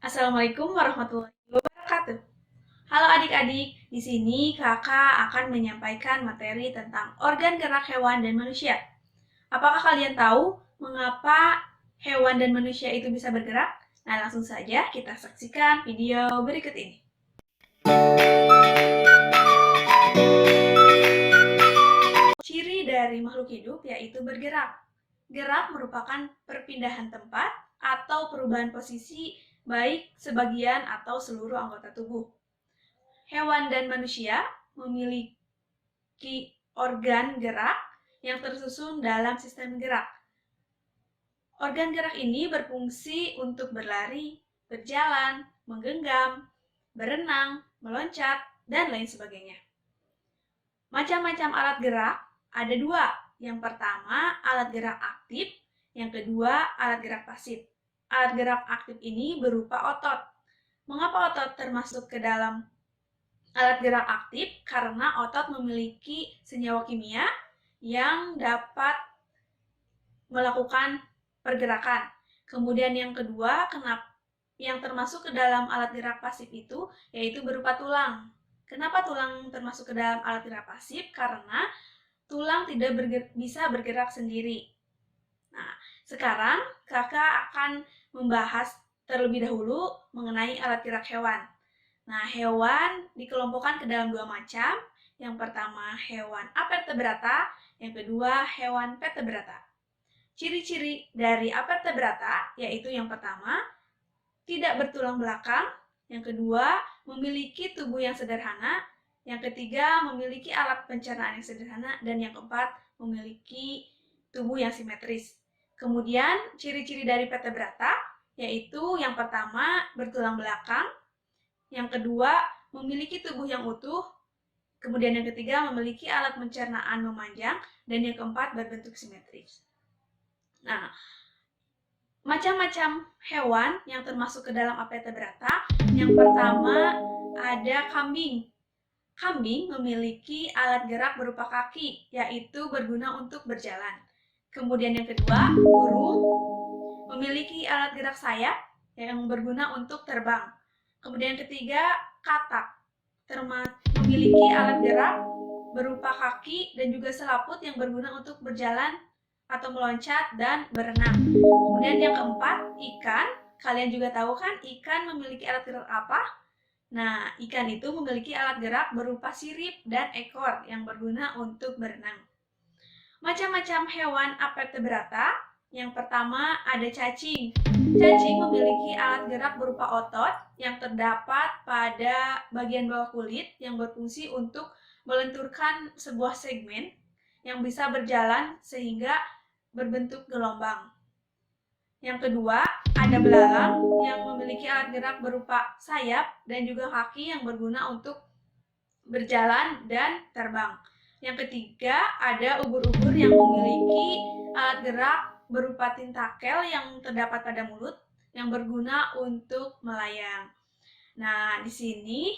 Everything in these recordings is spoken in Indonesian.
Assalamualaikum warahmatullahi wabarakatuh. Halo adik-adik, di sini kakak akan menyampaikan materi tentang organ gerak hewan dan manusia. Apakah kalian tahu mengapa hewan dan manusia itu bisa bergerak? Nah, langsung saja kita saksikan video berikut ini. Ciri dari makhluk hidup yaitu bergerak. Gerak merupakan perpindahan tempat atau perubahan posisi baik sebagian atau seluruh anggota tubuh. Hewan dan manusia memiliki organ gerak yang tersusun dalam sistem gerak. Organ gerak ini berfungsi untuk berlari, berjalan, menggenggam, berenang, meloncat, dan lain sebagainya. Macam-macam alat gerak ada dua. Yang pertama, alat gerak aktif. Yang kedua, alat gerak pasif. Alat gerak aktif ini berupa otot. Mengapa otot termasuk ke dalam alat gerak aktif? Karena otot memiliki senyawa kimia yang dapat melakukan pergerakan. Kemudian yang kedua, yang termasuk ke dalam alat gerak pasif itu yaitu berupa tulang. Kenapa tulang termasuk ke dalam alat gerak pasif? Karena tulang tidak bisa bergerak sendiri. Nah, sekarang kakak akan membahas terlebih dahulu mengenai alat gerak hewan. Nah, hewan dikelompokkan ke dalam dua macam. Yang pertama hewan avertebrata, yang kedua hewan vertebrata. Ciri-ciri dari avertebrata yaitu yang pertama, tidak bertulang belakang, yang kedua, memiliki tubuh yang sederhana, yang ketiga, memiliki alat pencernaan yang sederhana, dan yang keempat, memiliki tubuh yang simetris. Kemudian, ciri-ciri dari vertebrata yaitu yang pertama, bertulang belakang, yang kedua, memiliki tubuh yang utuh, kemudian yang ketiga, memiliki alat pencernaan memanjang, dan yang keempat, berbentuk simetris. Nah, macam-macam hewan yang termasuk ke dalam avertebrata. Yang pertama ada kambing. Kambing memiliki alat gerak berupa kaki, yaitu berguna untuk berjalan. Kemudian yang kedua, burung memiliki alat gerak sayap yang berguna untuk terbang. Kemudian yang ketiga, katak memiliki alat gerak berupa kaki dan juga selaput yang berguna untuk berjalan atau meloncat dan berenang. Kemudian yang keempat, ikan. Kalian juga tahu kan ikan memiliki alat gerak apa? Nah, ikan itu memiliki alat gerak berupa sirip dan ekor yang berguna untuk berenang. Macam-macam hewan avertebrata. Yang pertama ada cacing. Cacing memiliki alat gerak berupa otot yang terdapat pada bagian bawah kulit yang berfungsi untuk melenturkan sebuah segmen yang bisa berjalan sehingga berbentuk gelombang. Yang kedua, ada belalang yang memiliki alat gerak berupa sayap dan juga kaki yang berguna untuk berjalan dan terbang. Yang ketiga, ada ubur-ubur yang memiliki alat gerak berupa tentakel yang terdapat pada mulut yang berguna untuk melayang. Nah, di sini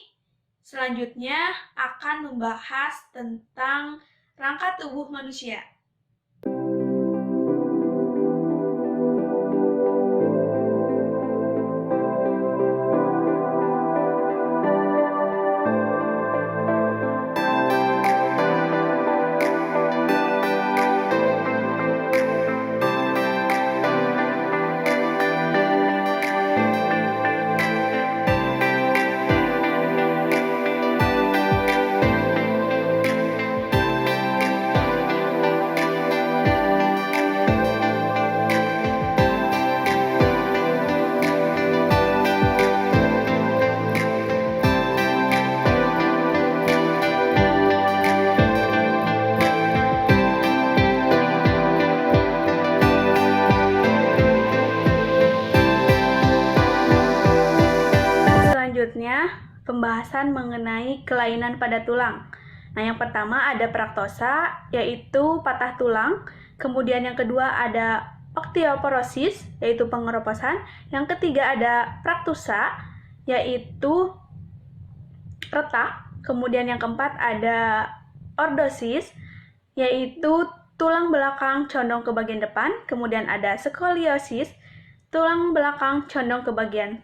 selanjutnya akan membahas tentang rangka tubuh manusia. Selanjutnya, pembahasan mengenai kelainan pada tulang. Nah, yang pertama ada praktosa, yaitu patah tulang. Kemudian yang kedua ada osteoporosis, yaitu pengeroposan. Yang ketiga ada praktusa, yaitu retak. Kemudian yang keempat ada ordosis, yaitu tulang belakang condong ke bagian depan, kemudian ada skoliosis, tulang belakang condong ke bagian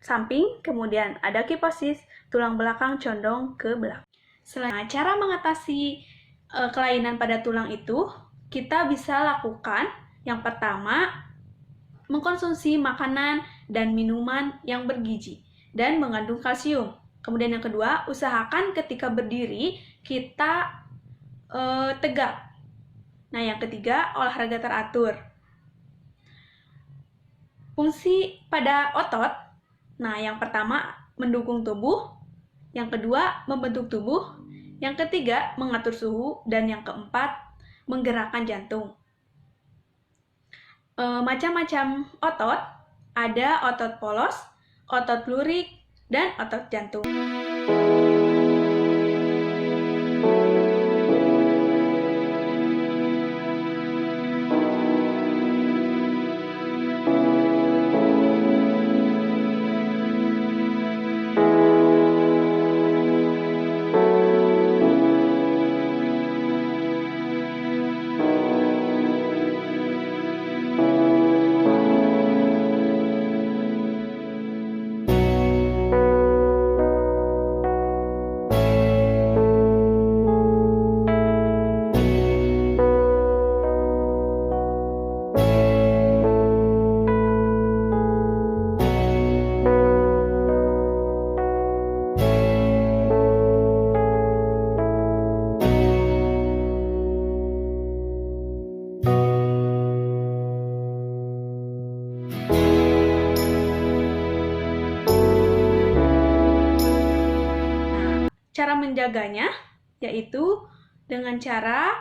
samping, kemudian ada kifosis, tulang belakang condong ke belakang. Selain cara mengatasi kelainan pada tulang itu, kita bisa lakukan yang pertama, mengkonsumsi makanan dan minuman yang bergizi dan mengandung kalsium. Kemudian yang kedua, usahakan ketika berdiri kita tegak. Nah, yang ketiga, olahraga teratur. Fungsi pada otot, nah yang pertama mendukung tubuh, yang kedua membentuk tubuh, yang ketiga mengatur suhu, dan yang keempat menggerakkan jantung. Macam-macam otot, ada otot polos, otot lurik, dan otot jantung. Cara menjaganya yaitu dengan cara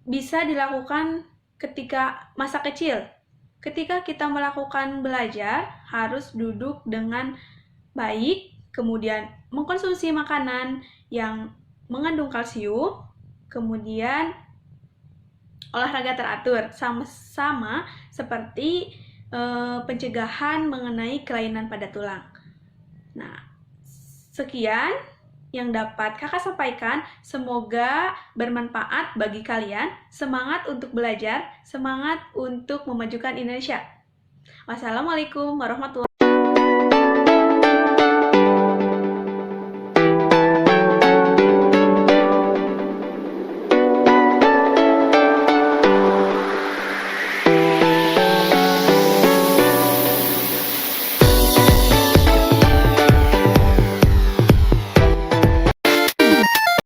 bisa dilakukan ketika masa kecil. Ketika kita melakukan belajar, harus duduk dengan baik, kemudian mengkonsumsi makanan yang mengandung kalsium, kemudian olahraga teratur, sama-sama seperti pencegahan mengenai kelainan pada tulang. Nah, sekian yang dapat kakak sampaikan, semoga bermanfaat bagi kalian. Semangat untuk belajar, semangat untuk memajukan Indonesia. Wassalamualaikum warahmatullahi wabarakatuh.